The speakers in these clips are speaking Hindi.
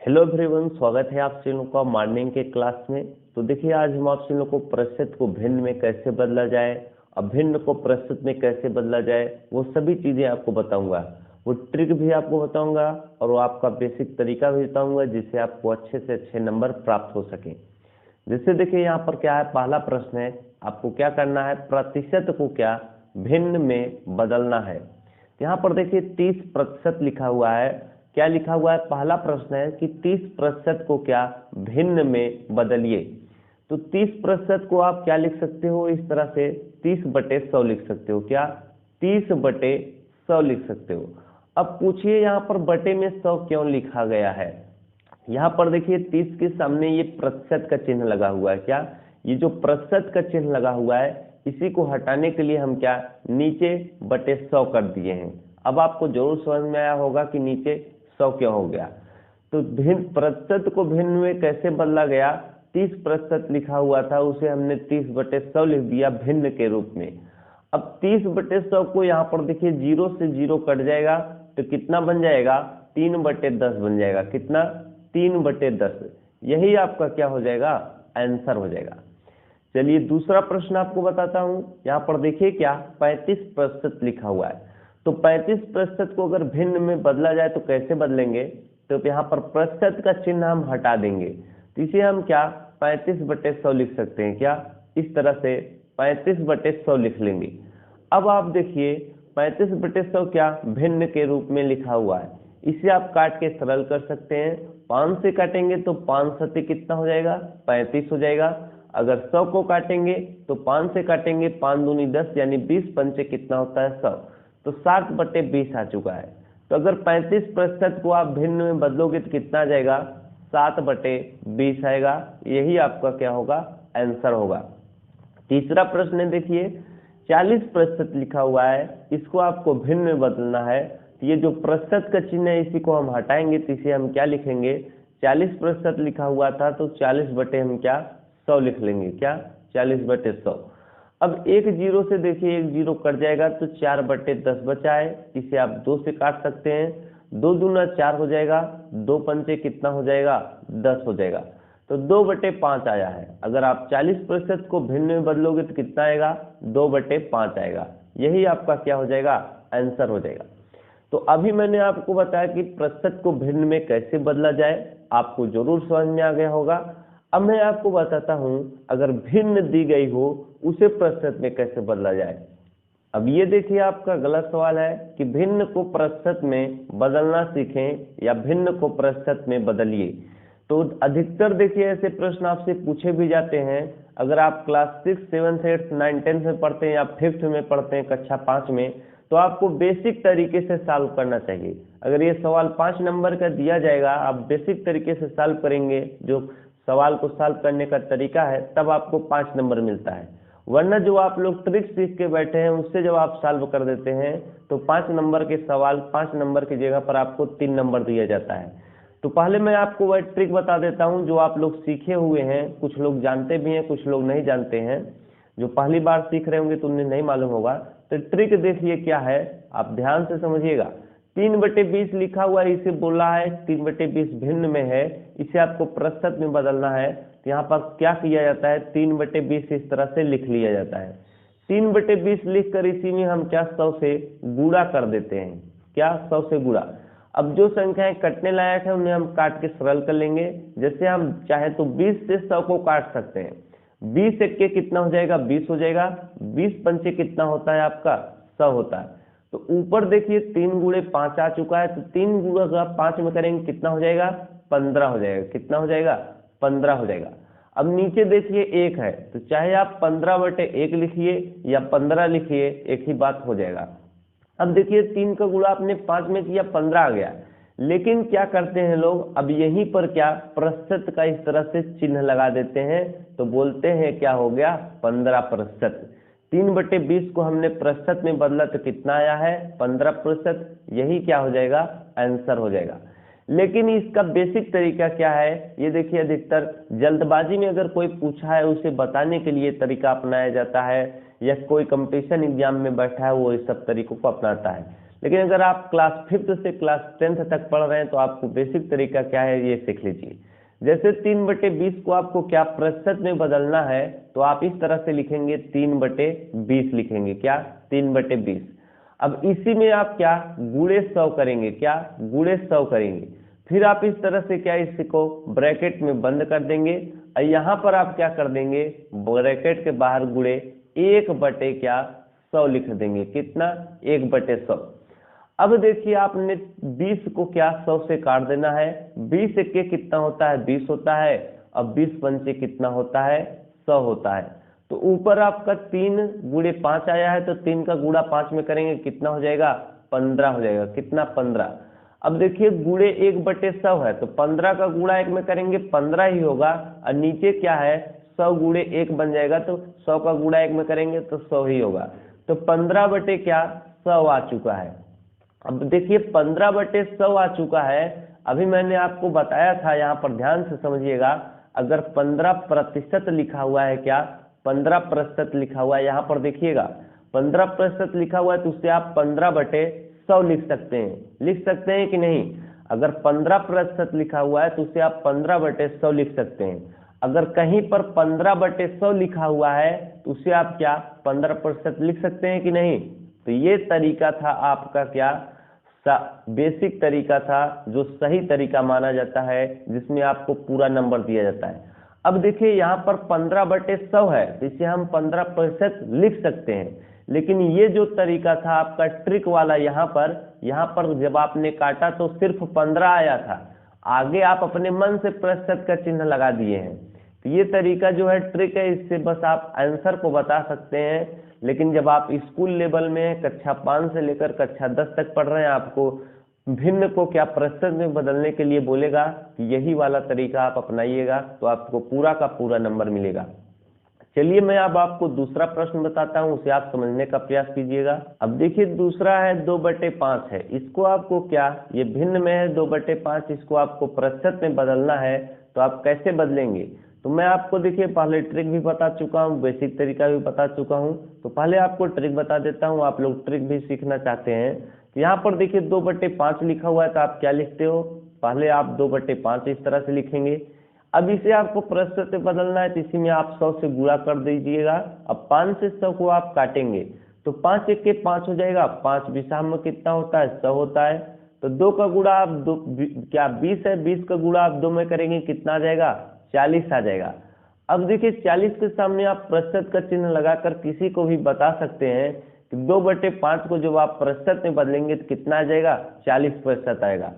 हेलो एवरीवन, स्वागत है आप सभी लोगों का मॉर्निंग के क्लास में। तो देखिए, आज हम आप सभी लोगों को प्रतिशत को भिन्न में कैसे बदला जाए, अभिन्न को प्रतिशत में कैसे बदला जाए, वो सभी चीज़ें आपको बताऊंगा। वो ट्रिक भी आपको बताऊंगा और वो आपका बेसिक तरीका भी बताऊंगा, जिससे आपको अच्छे से अच्छे नंबर प्राप्त हो सके। जैसे देखिए, यहाँ पर क्या है, पहला प्रश्न है, आपको क्या करना है, प्रतिशत को क्या भिन्न में बदलना है। यहाँ पर देखिए 30% लिखा हुआ है। क्या लिखा हुआ है, पहला प्रश्न है कि 30% को क्या भिन्न में बदलिए। तो 30% को आप क्या लिख सकते हो, इस तरह से 30/100 लिख सकते हो। क्या 30/100 लिख सकते हो। अब पूछिए यहाँ पर बटे में 100 क्यों लिखा गया है। यहाँ पर देखिए 30 के सामने ये प्रतिशत का चिन्ह लगा हुआ है। क्या ये जो प्रतिशत का चिन्ह लगा हुआ है, इसी को हटाने के लिए हम क्या नीचे बटे 100 कर दिए हैं। अब आपको जरूर समझ में आया होगा कि नीचे 100 क्यों हो गया। तो भिन्न प्रतिशत को भिन्न में कैसे बदला गया, 30% लिखा हुआ था, उसे हमने 30/100 लिख दिया भिन्न के रूप में। अब 30/100 को यहाँ पर देखिए 0 से 0 कट जाएगा, तो कितना बन जाएगा, 3/10 बन जाएगा। कितना, 3/10। यही आपका क्या हो जाएगा, आंसर हो जाएगा। चलिए दूसरा प्रश्न आपको बताता हूं। यहाँ पर देखिए क्या 35% लिखा हुआ है। तो 35% को अगर भिन्न में बदला जाए तो कैसे बदलेंगे। तो यहाँ पर प्रतिशत का चिन्ह हम हटा देंगे, तो इसे हम क्या 35/100 लिख सकते हैं। क्या इस तरह से 35/100 लिख लेंगे। अब आप देखिए 35/100 क्या भिन्न के रूप में लिखा हुआ है, इसे आप काट के सरल कर सकते हैं। 5 से काटेंगे तो 5 सत्ते कितना हो जाएगा, 35 हो जाएगा। अगर 100 को काटेंगे तो 5 से काटेंगे, 5 दूनी 10 यानी 20 पंचे कितना होता है 100, तो 60/20 आ चुका है। तो अगर 35% को आप भिन्न में बदलोगे तो कितना आ जाएगा, 7/20 आएगा। यही आपका क्या होगा, आंसर होगा। तीसरा प्रश्न है, देखिए 40% लिखा हुआ है, इसको आपको भिन्न में बदलना है। तो ये जो प्रतिशत का चिन्ह है, इसी को हम हटाएंगे, तो इसे हम क्या लिखेंगे, 40% लिखा हुआ था तो 40 बटे हम क्या 100 लिख लेंगे। क्या 40/100। अब एक जीरो से देखिए एक जीरो कट जाएगा, तो 4/10 बचा है, इसे आप 2 से काट सकते हैं। 2 दूना 4 हो जाएगा, 2 पंचे कितना हो जाएगा, 10 हो जाएगा। तो 2/5 आया है। अगर आप 40% को भिन्न में बदलोगे तो कितना आएगा, 2/5 आएगा। यही आपका क्या हो जाएगा, आंसर हो जाएगा। तो अभी मैंने आपको बताया कि प्रतिशत को भिन्न में कैसे बदला जाए, आपको जरूर समझ में आ गया होगा। अब मैं आपको बताता हूं, अगर भिन्न दी गई हो उसे प्रतिशत में कैसे बदला जाए। अब ये देखिए आपका गलत सवाल है कि भिन्न को प्रतिशत में बदलना सीखें या भिन्न को प्रतिशत में बदलिए। तो अधिकतर देखिए ऐसे प्रश्न आपसे पूछे भी जाते हैं। अगर आप क्लास 6, 7, 8, 9, 10 में पढ़ते हैं या 5th में पढ़ते हैं, कक्षा 5 में, तो आपको बेसिक तरीके से सॉल्व करना चाहिए। अगर ये सवाल 5 नंबर का दिया जाएगा, आप बेसिक तरीके से सॉल्व करेंगे, जो सवाल को सॉल्व करने का तरीका है, तब आपको 5 नंबर मिलता है। वरना जो आप लोग ट्रिक सीख के बैठे हैं, उससे जब आप सॉल्व कर देते हैं तो 5 नंबर के सवाल 5 नंबर की जगह पर आपको 3 नंबर दिया जाता है। तो पहले मैं आपको वह ट्रिक बता देता हूं जो आप लोग सीखे हुए हैं। कुछ लोग जानते भी हैं, कुछ लोग नहीं जानते हैं। जो पहली बार सीख रहे होंगे तो उन्हें नहीं मालूम होगा। तो ट्रिक देखिए क्या है, आप ध्यान से समझिएगा। 3/20 लिखा हुआ है, इसे बोला है 3/20 भिन्न में है, इसे आपको प्रतिशत में बदलना है। तो यहाँ पर क्या किया जाता है, 3/20 इस तरह से लिख लिया जाता है। 3/20 लिख कर इसी में हम क्या 100 से गुणा कर देते हैं। क्या 100 से गुणा। अब जो संख्याएं कटने लायक है उन्हें हम काट के सरल कर लेंगे। जैसे हम चाहे तो 20 से 100 को काट सकते हैं। 20 एक के कितना हो जाएगा, 20 हो जाएगा। 20 पंचे कितना होता है आपका, 100 होता है। तो ऊपर देखिए 3 गुणे 5 आ चुका है, तो 3 गुणा 5 में करेंगे कितना हो जाएगा, 15 हो जाएगा। कितना हो जाएगा, 15 हो जाएगा। अब नीचे देखिए 1 है, तो चाहे आप 15/1 लिखिए या 15 लिखिए, एक ही बात हो जाएगा। अब देखिए 3 का गुणा आपने 5 में किया, 15 आ गया। लेकिन क्या करते हैं लोग, अब यहीं पर क्या प्रतिशत का इस तरह से चिन्ह लगा देते हैं, तो बोलते हैं क्या हो गया, 15%। 3/20 को हमने प्रतिशत में बदला तो कितना आया है, 15%। यही क्या हो जाएगा, आंसर हो जाएगा। लेकिन इसका बेसिक तरीका क्या है, ये देखिए अधिकतर जल्दबाजी में अगर कोई पूछा है उसे बताने के लिए तरीका अपनाया जाता है, या कोई कंपटीशन एग्जाम में बैठा है वो इस सब तरीकों को अपनाता है। लेकिन अगर आप क्लास 5th से क्लास 10th तक पढ़ रहे हैं तो आपको बेसिक तरीका क्या है ये सीख लीजिए। जैसे 3/20 को आपको क्या प्रतिशत में बदलना है, तो आप इस तरह से लिखेंगे 3/20 लिखेंगे, क्या 3/20। अब इसी में आप क्या गुणे 100 करेंगे, क्या गुणे 100 करेंगे। फिर आप इस तरह से क्या इसको ब्रैकेट में बंद कर देंगे और यहाँ पर आप क्या कर देंगे, ब्रैकेट के बाहर गुणे 1/100 लिख देंगे, कितना 1/100। अब देखिए आपने 20 को क्या 100 से काट देना है, 20 एके कितना होता है 20 होता है, अब 20 पंचे कितना होता है 100 होता है। तो ऊपर आपका 3 × 5 आया है, तो 3 का गुणा 5 में करेंगे कितना हो जाएगा 15 हो जाएगा, कितना 15। अब देखिए गुणे 1/100 है, तो 15 का गुणा 1 में करेंगे 15 ही होगा, और नीचे क्या है 100 गुणे 1 बन जाएगा, तो 100 का गुणा 1 में करेंगे तो 100 ही होगा। तो 15/100 आ चुका है। अब देखिए 15/100 आ चुका है। अभी मैंने आपको बताया था, यहाँ पर ध्यान से समझिएगा, अगर 15% लिखा हुआ है, क्या 15% लिखा हुआ है, यहाँ पर देखिएगा 15% लिखा हुआ है, तो उससे आप 15/100 लिख सकते हैं कि नहीं। अगर 15% लिखा हुआ है तो उससे आप 15/100 लिख सकते हैं। अगर कहीं पर 15/100 लिखा हुआ है तो उससे आप क्या 15% लिख सकते हैं कि नहीं। तो ये तरीका था आपका क्या बेसिक तरीका था, जो सही तरीका माना जाता है, जिसमें आपको पूरा नंबर दिया जाता है। अब देखिए यहाँ पर 15/100 है, तो इसे हम 15% लिख सकते हैं। लेकिन ये जो तरीका था आपका ट्रिक वाला, यहाँ पर जब आपने काटा तो सिर्फ 15 आया था, आगे आप अपने मन से प्रतिशत का चिन्ह लगा दिए हैं। तो ये तरीका जो है ट्रिक है, इससे बस आप आंसर को बता सकते हैं। लेकिन जब आप स्कूल लेवल में कक्षा 5 से लेकर कक्षा 10 तक पढ़ रहे हैं, आपको भिन्न को क्या प्रतिशत में बदलने के लिए बोलेगा कि यही वाला तरीका आप अपनाइएगा, तो आपको पूरा का पूरा नंबर मिलेगा। चलिए मैं अब आपको दूसरा प्रश्न बताता हूं, उसे आप समझने का प्रयास कीजिएगा। अब देखिए दूसरा है 2/5 है, इसको आपको क्या, ये भिन्न में है 2/5, इसको आपको प्रतिशत में बदलना है, तो आप कैसे बदलेंगे। तो मैं आपको देखिए पहले ट्रिक भी बता चुका हूँ, बेसिक तरीका भी बता चुका हूँ, तो पहले आपको ट्रिक बता देता हूँ, आप लोग ट्रिक भी सीखना चाहते हैं। तो यहाँ पर देखिए 2/5 लिखा हुआ है, तो आप क्या लिखते हो, पहले आप 2/5 इस तरह से लिखेंगे। अब इसे आपको प्रतिशत में बदलना है, तो इसी में आप 100 से गुणा कर दीजिएगा। अब 5 से 100 को आप काटेंगे तो 5 एके 5 हो जाएगा, 5 बिसाह में कितना होता है 100 होता है। तो 2 का गुणा आप क्या 20 है, 20 का गुणा आप 2 में करेंगे कितना आ जाएगा 40 आ जाएगा। अब देखिए 40 के सामने आप प्रतिशत का चिन्ह लगाकर किसी को भी बता सकते हैं कि 2/5 को जब आप प्रतिशत में बदलेंगे तो कितना आ जाएगा 40% आएगा।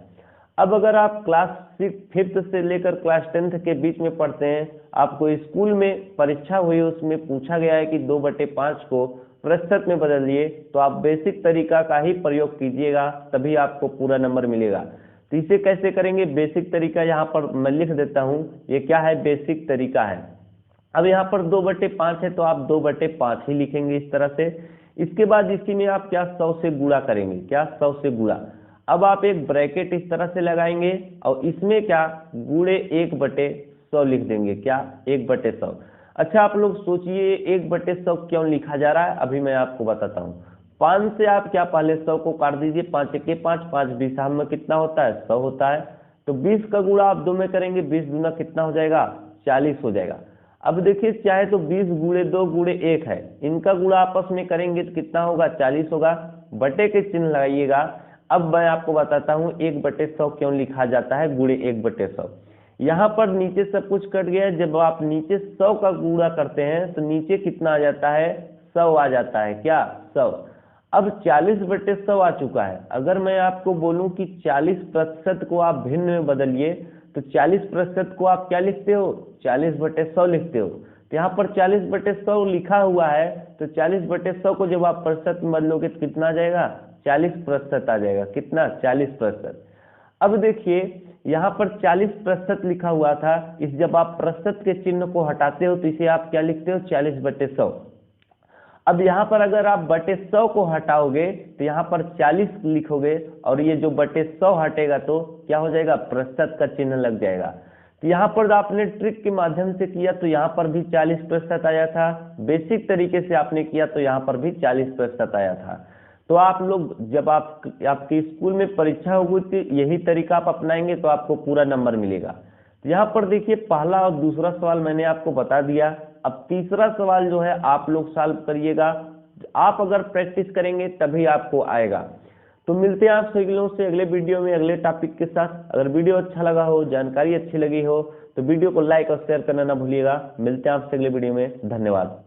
अब अगर आप क्लास 5th से लेकर क्लास 10th के बीच में पढ़ते हैं, आपको स्कूल में परीक्षा हुई, उसमें पूछा गया है कि 2/5 को प्रतिशत में बदलिए, तो आप बेसिक तरीका का ही प्रयोग कीजिएगा, तभी आपको पूरा नंबर मिलेगा। तो इसे कैसे करेंगे, बेसिक तरीका यहाँ पर मैं लिख देता हूँ, ये क्या है बेसिक तरीका है। अब यहाँ पर 2/5 है, तो आप 2/5 ही लिखेंगे इस तरह से। इसके बाद इसी में आप क्या 100 से गुणा करेंगे, क्या 100 से गुणा। अब आप एक ब्रैकेट इस तरह से लगाएंगे और इसमें क्या गुणे 1/100 लिख देंगे, क्या 1/100। अच्छा आप लोग सोचिए 1/100 क्यों लिखा जा रहा है, अभी मैं आपको बताता हूँ। 5 से आप क्या पहले 100 को काट दीजिए, 5 एके 5, 5 बिसाह में कितना होता है 100 होता है। तो 20 का गुणा आप 2 में करेंगे, 20 दूना कितना हो जाएगा 40 हो जाएगा। अब देखिए चाहे तो 20 गुणे 2 गुणे 1 है, इनका गुणा आपस में करेंगे तो कितना होगा 40 होगा, बटे के चिन्ह लगाइएगा। अब मैं आपको बताता हूँ 1/100 क्यों लिखा जाता है गुणे 1/100। यहाँ पर नीचे सब कुछ कट गया है, जब आप नीचे 100 का गुणा करते हैं तो नीचे कितना आ जाता है 100 आ जाता है, क्या 100। अब 40/100 आ चुका है। अगर मैं आपको बोलूं कि 40% को आप भिन्न में बदलिए, तो 40% को आप क्या लिखते हो 40/100 लिखते हो। तो यहाँ पर 40/100 लिखा हुआ है, तो 40/100 को जब आप प्रतिशत में बदलोगे तो कितना आ जाएगा 40% आ जाएगा, कितना 40%। अब देखिए यहाँ पर 40% लिखा हुआ था, इस जब आप प्रतिशत के चिन्ह को हटाते हो तो इसे आप क्या लिखते हो 40/100। अब यहाँ पर अगर आप 100 को हटाओगे तो यहाँ पर 40 लिखोगे, और ये जो 100 हटेगा तो क्या हो जाएगा प्रतिशत का चिन्ह लग जाएगा। तो यहाँ पर आपने ट्रिक के माध्यम से किया तो यहाँ पर भी 40% आया था, बेसिक तरीके से आपने किया तो यहाँ पर भी 40% आया था। तो आप लोग जब आपके स्कूल में परीक्षा होगी तो यही तरीका आप अपनाएंगे तो आपको पूरा नंबर मिलेगा। तो यहाँ पर देखिए पहला और दूसरा सवाल मैंने आपको बता दिया। अब तीसरा सवाल जो है आप लोग सॉल्व करिएगा, आप अगर प्रैक्टिस करेंगे तभी आपको आएगा। तो मिलते हैं आप सभी लोगों से अगले वीडियो में अगले टॉपिक के साथ। अगर वीडियो अच्छा लगा हो, जानकारी अच्छी लगी हो तो वीडियो को लाइक और शेयर करना ना भूलिएगा। मिलते हैं आपसे अगले वीडियो में, धन्यवाद।